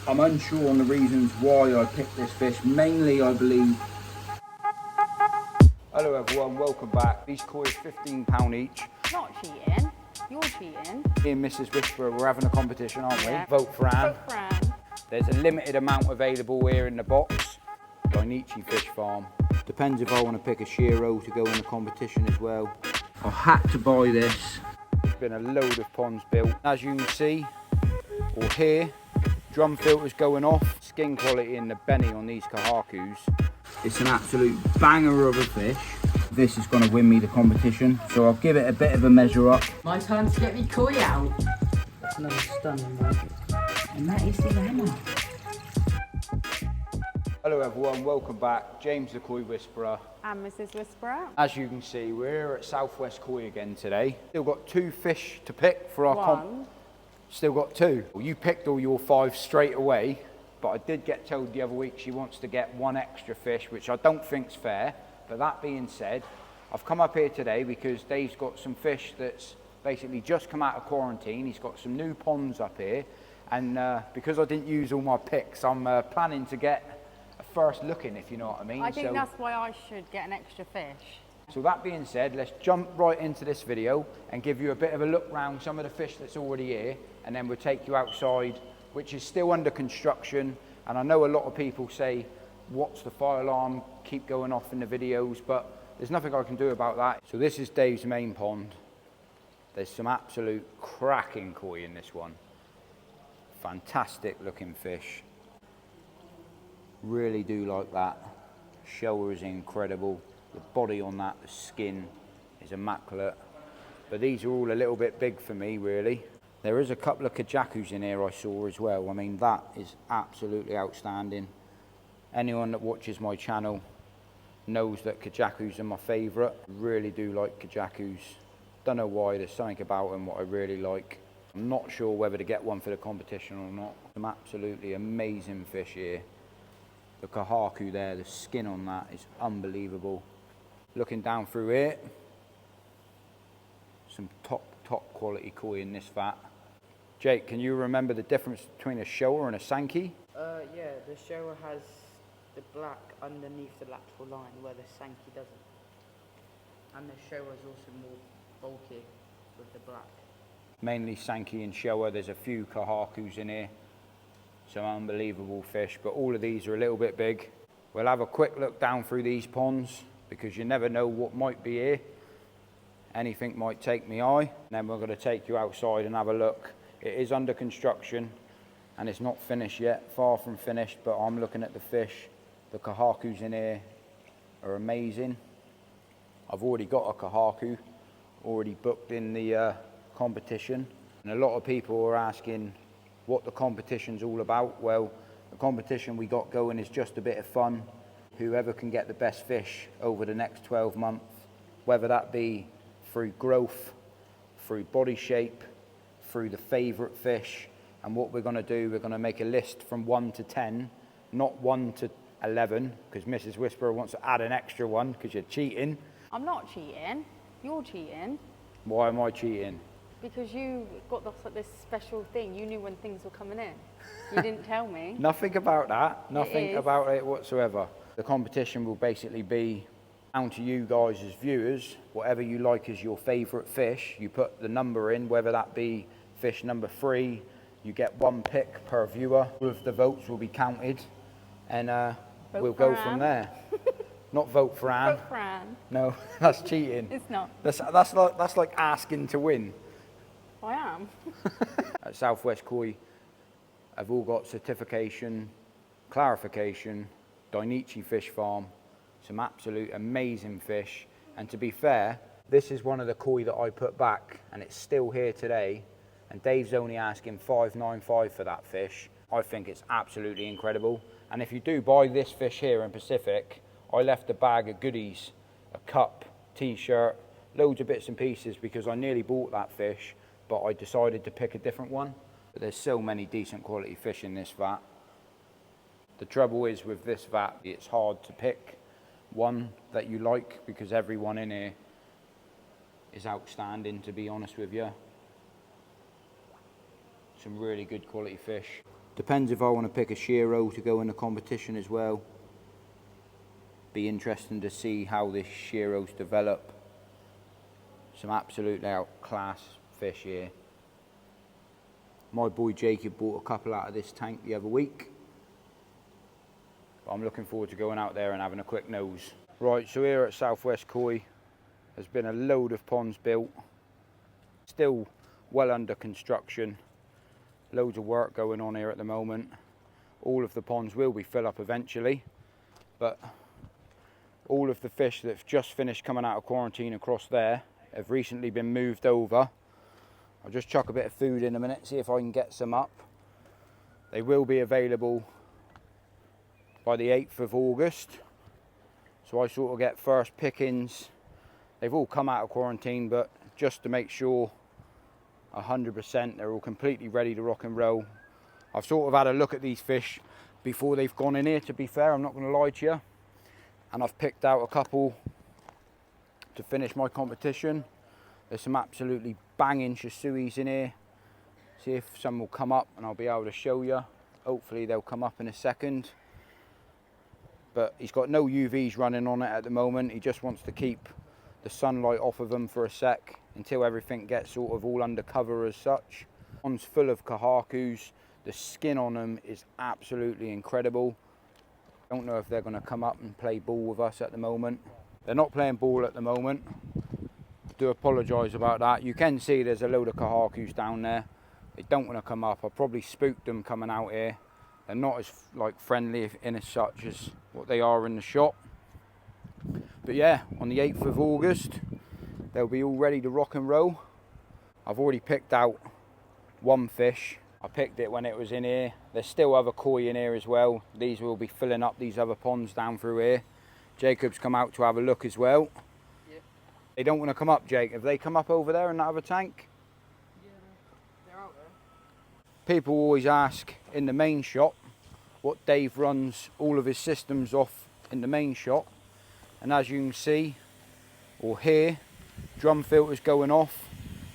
I'm unsure on the reasons why I picked this fish. Mainly, I believe. Hello everyone, welcome back. These koi are £15 each. Not cheating. You're cheating. Me and Mrs. Whisperer, we're having a competition, aren't we? Yeah. Vote for Anne. Vote for Anne. There's a limited amount available here in the box. Dainichi Fish Farm. Depends if I want to pick a Shiro to go in the competition as well. I had to buy this. There's been a load of ponds built. As you can see, or hear, drum filters going off. Skin quality in the Benny on these Kahakus. It's an absolute banger of a fish. This is going to win me the competition, so I'll give it a bit of a measure up. My time to get me koi out. That's another stunning one. And that is the hammer. Hello everyone, welcome back. James the Koi Whisperer. And Mrs. Whisperer. As you can see, we're here at Southwest Koi again today. Still got 2 fish to pick for our comp. Still got 2. Well, you picked all your 5 straight away, but I did get told the other week she wants to get 1 extra fish, which I don't think's fair. But that being said, I've come up here today because Dave's got some fish that's basically just come out of quarantine. He's got some new ponds up here, and because I didn't use all my picks, I'm planning to get a first look in, if you know what I mean. I think that's why I should get an extra fish. So that being said, let's jump right into this video and give you a bit of a look round some of the fish that's already here, and then we'll take you outside, which is still under construction. And I know a lot of people say, what's the fire alarm keep going off in the videos, but there's nothing I can do about that. So this is Dave's main pond. There's some absolute cracking koi in this one. Fantastic looking fish. Really do like that. Shower is incredible. The body on that, the skin is immaculate. But these are all a little bit big for me, really. There is a couple of kajakus in here I saw as well. I mean, that is absolutely outstanding. Anyone that watches my channel knows that kajakus are my favourite. Really do like kajakus. Don't know why, there's something about them what I really like. I'm not sure whether to get one for the competition or not. Some absolutely amazing fish here. The Kahaku there, the skin on that is unbelievable. Looking down through it, some top quality koi in this vat. Jake, can you remember the difference between a shower and a Sankey? Yeah, the shower has the black underneath the lateral line where the Sankey doesn't. And the shower is also more bulky with the black. Mainly Sankey and shower. There's a few Kahakus in here. Some unbelievable fish, but all of these are a little bit big. We'll have a quick look down through these ponds because you never know what might be here. Anything might take my eye. And then we're going to take you outside and have a look. It is under construction and it's not finished yet, far from finished, but I'm looking at the fish. The Kahakus in here are amazing. I've already got a Kahaku, already booked in the competition. And a lot of people are asking what the competition's all about. Well, the competition we got going is just a bit of fun. Whoever can get the best fish over the next 12 months, whether that be through growth, through body shape, through the favourite fish. And what we're going to do, we're going to make a list from 1 to 10, not 1 to 11, because Mrs. Whisperer wants to add an extra one because you're cheating. I'm not cheating. You're cheating. Why am I cheating? Because you got this special thing. You knew when things were coming in. You didn't tell me. Nothing about that. Nothing about it whatsoever. The competition will basically be down to you guys as viewers. Whatever you like is your favourite fish. You put the number in, whether that be fish number 3. You get 1 pick per viewer. All of the votes will be counted, and we'll go from there. Not vote for Anne. Vote for Anne. No, that's cheating. It's not. That's like asking to win. I am. At Southwest Koi, I've all got certification, clarification, Dainichi Fish Farm, some absolute amazing fish. And to be fair, this is one of the koi that I put back, and it's still here today. And Dave's only asking $5.95 for that fish. I think it's absolutely incredible. And if you do buy this fish here in Pacific, I left a bag of goodies, a cup, t-shirt, loads of bits and pieces because I nearly bought that fish, but I decided to pick a different one. But there's so many decent quality fish in this vat. The trouble is with this vat, it's hard to pick one that you like because everyone in here is outstanding, to be honest with you. Some really good quality fish. Depends if I want to pick a Shiro to go in the competition as well. Be interesting to see how this Shiro's develop. Some absolutely outclass fish here. My boy Jacob bought a couple out of this tank the other week. But I'm looking forward to going out there and having a quick nose. Right, so here at Southwest Koi, there's been a load of ponds built. Still well under construction. Loads of work going on here at the moment. All of the ponds will be filled up eventually, but all of the fish that have just finished coming out of quarantine across there have recently been moved over. I'll just chuck a bit of food in a minute, see if I can get some up. They will be available by the 8th of August. So I sort of get first pickings. They've all come out of quarantine, but just to make sure 100% they're all completely ready to rock and roll. I've sort of had a look at these fish before they've gone in here, to be fair, I'm not going to lie to you. And I've picked out a couple to finish my competition. There's some absolutely banging Shisuis in here. See if some will come up and I'll be able to show you. Hopefully they'll come up in a second. But he's got no UVs running on it at the moment. He just wants to keep the sunlight off of them for a sec until everything gets sort of all under cover as such. One's full of kahakus. The skin on them is absolutely incredible. Don't know if they're going to come up and play ball with us at the moment. They're not playing ball at the moment. Do apologise about that. You can see there's a load of kahakus down there. They don't want to come up. I probably spooked them coming out here. They're not as like friendly in as such as what they are in the shop. But yeah, on the 8th of August, they'll be all ready to rock and roll. I've already picked out one fish. I picked it when it was in here. There's still other koi in here as well. These will be filling up these other ponds down through here. Jacob's come out to have a look as well. Yeah. They don't want to come up, Jake. Have they come up over there in that other tank? Yeah, they're out there. People always ask in the main shop what Dave runs all of his systems off in the main shop. And as you can see or hear, drum filters going off.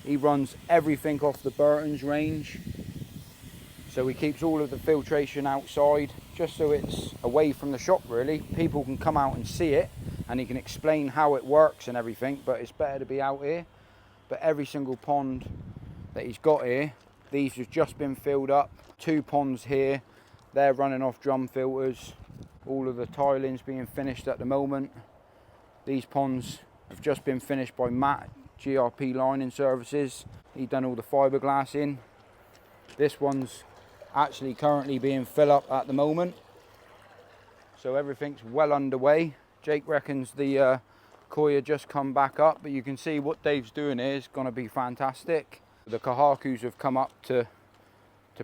He runs everything off the Burton's range. So he keeps all of the filtration outside, just so it's away from the shop really. People can come out and see it, and he can explain how it works and everything, but it's better to be out here. But every single pond that he's got here, these have just been filled up. 2 ponds here, they're running off drum filters. All of the tiling's being finished at the moment. These ponds have just been finished by Matt, GRP Lining Services. He done all the fiberglass in. This one's actually currently being filled up at the moment. So everything's well underway. Jake reckons the koi had just come back up, but you can see what Dave's doing here is going to be fantastic. The kahakus have come up to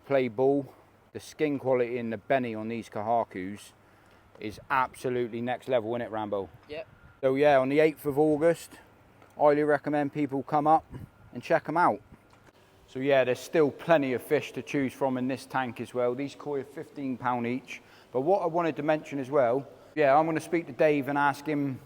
play ball. The skin quality and the benny on these kahakus is absolutely next level, isn't it, Rambo? Yep. So yeah, on the 8th of August, highly recommend people come up and check them out. So yeah, there's still plenty of fish to choose from in this tank as well. These koi are £15 each. But what I wanted to mention as well, yeah, I'm going to speak to Dave and ask him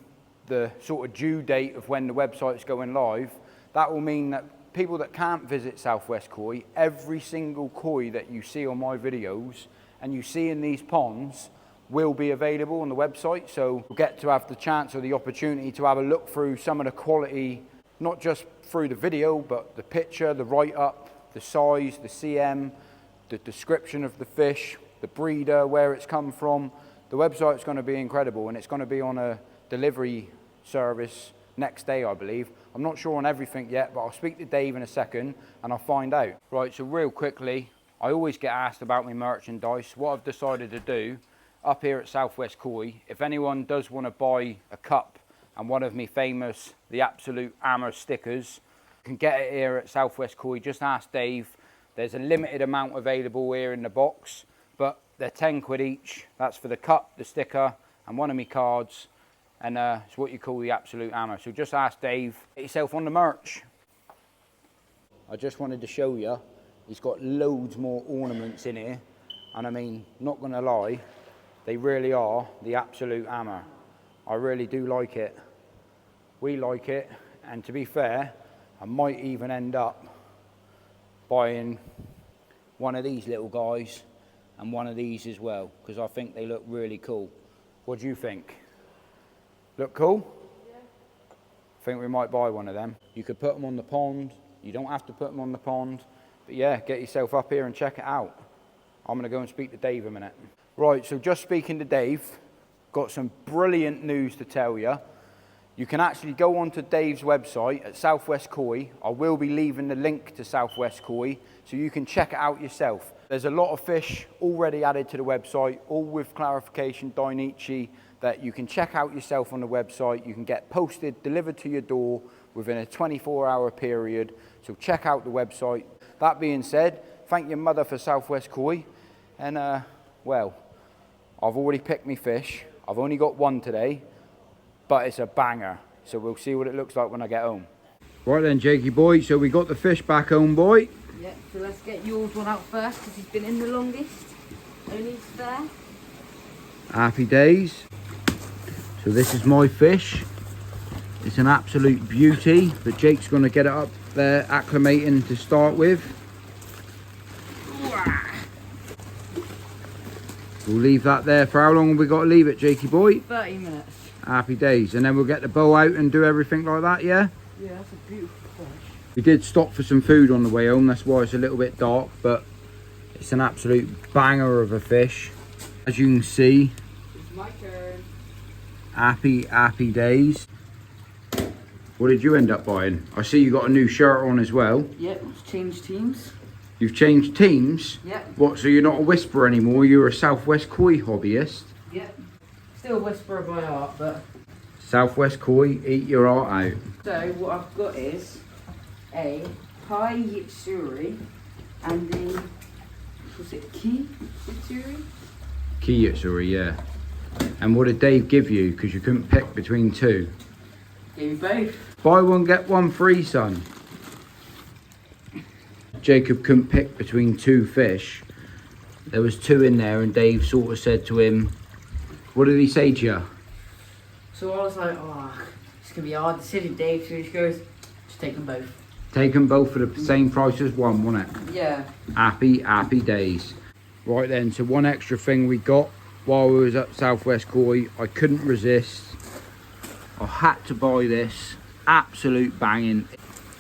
the sort of due date of when the website's going live. That will mean that people that can't visit Southwest Koi, every single koi that you see on my videos and you see in these ponds will be available on the website. So you'll get to have the chance or the opportunity to have a look through some of the quality, not just through the video, but the picture, the write-up, the size, the CM, the description of the fish, the breeder, where it's come from. The website's going to be incredible, and it's going to be on a delivery service next day, I believe. I'm not sure on everything yet, but I'll speak to Dave in a second and I'll find out. Right, so real quickly, I always get asked about my merchandise. What I've decided to do up here at Southwest Koi, if anyone does want to buy a cup and one of me famous The Absolute Hammer stickers, you can get it here at Southwest Koi. Just ask Dave. There's a limited amount available here in the box, but they're 10 quid each. That's for the cup, the sticker, and one of me cards. And it's what you call the Absolute Hammer. So just ask Dave. Get yourself on the merch. I just wanted to show you, he's got loads more ornaments in here. And I mean, not gonna lie, they really are the absolute hammer. I really do like it. We like it, and to be fair, I might even end up buying one of these little guys and one of these as well, because I think they look really cool. What do you think? Look cool? Yeah. I think we might buy one of them. You could put them on the pond. You don't have to put them on the pond. But yeah, get yourself up here and check it out. I'm going to go and speak to Dave a minute. Right, so just speaking to Dave, got some brilliant news to tell you. You can actually go onto Dave's website at Southwest Koi. I will be leaving the link to Southwest Koi so you can check it out yourself. There's a lot of fish already added to the website, all with clarification Dainichi, that you can check out yourself on the website. You can get posted, delivered to your door within a 24-hour period. So check out the website. That being said, thank your mother for Southwest Koi. And well, I've already picked me fish. I've only got one today, but it's a banger. So we'll see what it looks like when I get home. Right then, Jakey boy, so we got the fish back home, boy. Yeah, so let's get yours one out first, because he's been in the longest. Only spare. Happy days. So this is my fish. It's an absolute beauty, but Jake's gonna get it up there acclimating to start with. We'll leave that there for how long have we got to leave it, Jakey boy? 30 minutes. Happy days. And then we'll get the bow out and do everything like that, yeah? Yeah, that's a beautiful fish. We did stop for some food on the way home, that's why it's a little bit dark, but it's an absolute banger of a fish. As you can see, It's my turn. happy days. What did you end up buying? I see you got a new shirt on as well. Yep, let's change teams. You've changed teams? Yep. What, so you're not a whisperer anymore, you're a Southwest Koi hobbyist? Yep. Still a whisperer by heart, but... Southwest Koi, eat your heart out. So, what I've got is a Pai Yitsuri and a... Was it Ki Yitsuri? Kiyutsuri, yeah. And what did Dave give you? Because you couldn't pick between two. Gave you both. Buy one, get one free, son. Jacob couldn't pick between two fish. There was two in there and Dave sort of said to him, what did he say to you? So I was like, oh, it's going to be a hard decision, Dave. So he goes, just take them both. Take them both for the same price as one, wasn't it? Yeah. Happy days. Right then, so one extra thing we got while we was at Southwest Koi, I couldn't resist. I had to buy this, absolute banging.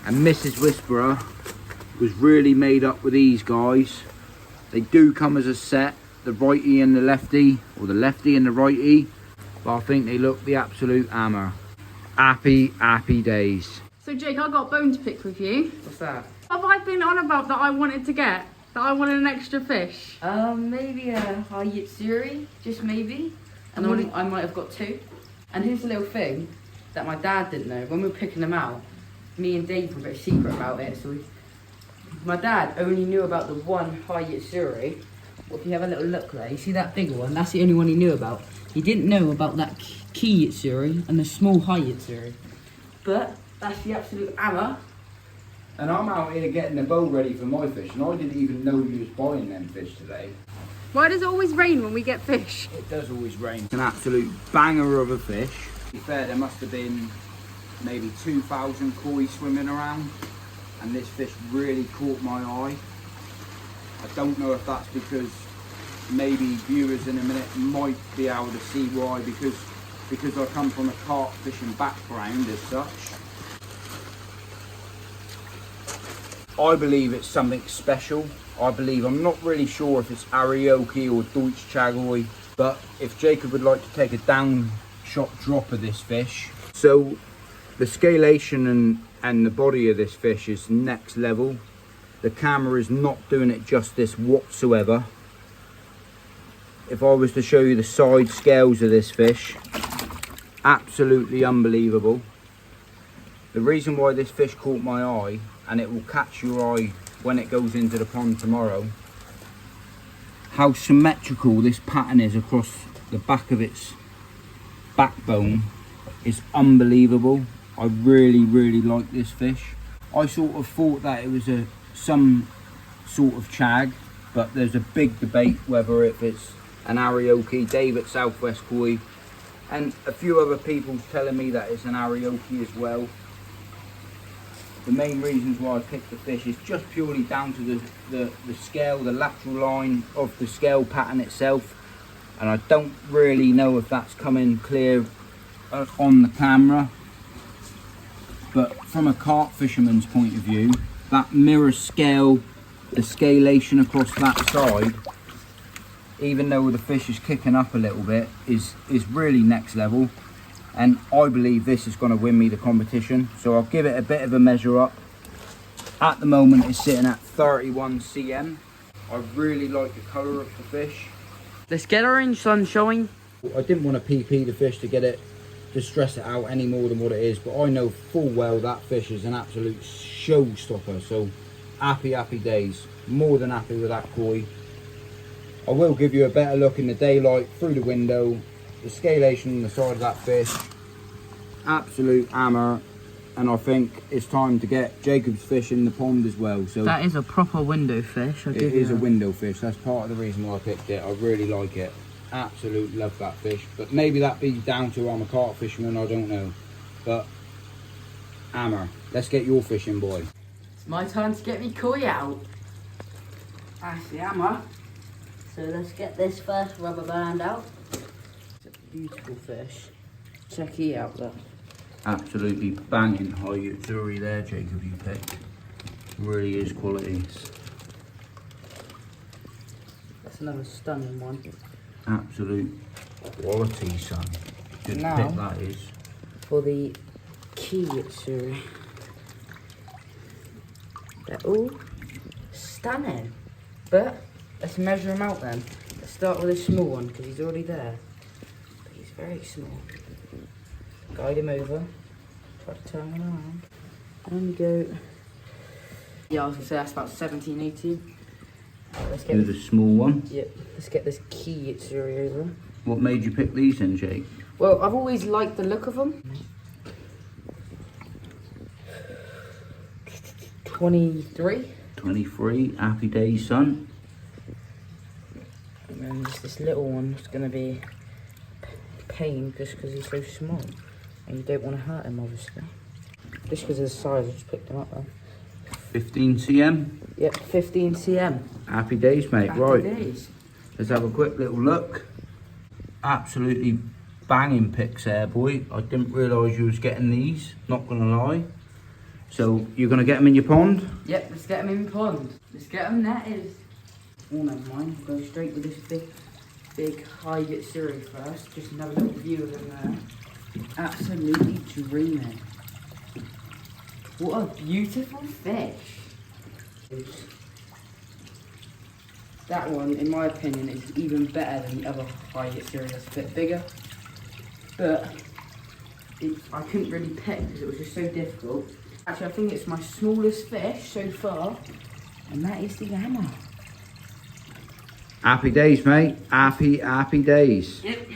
And Mrs. Whisperer was really made up with these guys. They do come as a set, the righty and the lefty, or the lefty and the righty, but I think they look the absolute hammer. Happy days. So Jake, I got a bone to pick with you. What's that? What have I been on about that I wanted to get? That I wanted an extra fish? Maybe a Pai Yitsuri, just maybe. And I might have got two. And here's a little thing that my dad didn't know. When we were picking them out, me and Dave were a bit secret about it. So my dad only knew about the one Pai Yitsuri. Well, if you have a little look there, you see that bigger one? That's the only one he knew about. He didn't know about that Ki Yitsuri and the small Pai Yitsuri. But that's the absolute hammer. And I'm out here getting the bow ready for my fish, and I didn't even know you was buying them fish today. Why does it always rain when we get fish? It does always rain. It's an absolute banger of a fish. To be fair, there must have been maybe 2,000 koi swimming around, and this fish really caught my eye. I don't know if that's because maybe viewers in a minute might be able to see why, because I come from a carp fishing background as such. I believe it's something special. I'm not really sure if it's Arioki or Deutsch Chagoi, but if Jacob would like to take a down shot drop of this fish. So the scalation and the body of this fish is next level. The camera is not doing it justice whatsoever. If I was to show you the side scales of this fish, absolutely unbelievable. The reason why this fish caught my eye, and it will catch your eye when it goes into the pond tomorrow, how symmetrical this pattern is across the back of its backbone is unbelievable. I really like this fish. I sort of thought that it was some sort of chag, but there's a big debate whether if it's an Arioki. Dave at Southwest Koi and a few other people telling me that it's an Arioki as well. the main reasons why I picked the fish is just purely down to the scale, the lateral line of the scale pattern itself. And I don't really know if that's coming clear on the camera, but from a carp fisherman's point of view, that mirror scale, the scalation across that side, even though the fish is kicking up a little bit, is really next level. And I believe this is going to win me the competition, so I'll give it a bit of a measure up. At the moment it's sitting at 31 cm. I really like the colour of the fish. Let's get orange sunshine. I didn't want to PP the fish to stress it out any more than what it is, but I know full well that fish is an absolute showstopper. So happy days, more than happy with that koi. I will give you a better look in the daylight through the window. The scalation on the side of that fish, absolute hammer. And I think it's time to get Jacob's fish in the pond as well. So that is a proper window fish. It is a window fish. That's part of the reason why I picked it. I really like it. Absolutely love that fish. But maybe that be down to I'm a carp fisherman, I don't know. But hammer. Let's get your fish in, boy. It's my turn to get me koi out. That's the hammer. So let's get this first rubber band out. It's a beautiful fish. Check it out though. Absolutely banging high Utsuri there, Jacob, you picked. Really is qualities. That's another stunning one. Absolute quality, son. Good now, pick that is. For the key Utsuri. They're all stunning. But let's measure them out then. Let's start with a small one because he's already there. But he's very small. Guide him over. Try to turn him around. And go. Yeah, I was gonna say that's about 17, 18. Let's get Do the small one. Yep. Let's get this key Utsuri over. What made you pick these then, Jake? Well, I've always liked the look of them. 23. 23. Happy days, son. And then just this little one is gonna be pain just because he's so small. And you don't want to hurt him, obviously. Just because of the size, I just picked him up then. 15 cm. Yep, 15 cm. Happy days, mate. Happy right. days. Let's have a quick little look. Absolutely banging picks there, boy. I didn't realise you was getting these, not going to lie. So, you're going to get them in your pond? Yep, let's get him in the pond. Let's get him netted. Oh, never mind. Go straight with this big high Utsuri first. Just another little view of him there. Absolutely dreaming. What a beautiful fish. That one, in my opinion, is even better than the other high Utsuri. That's a bit bigger. But I couldn't really pick because it was just so difficult. Actually, I think it's my smallest fish so far. And that is the hammer. Happy days, mate. Happy days. Yep.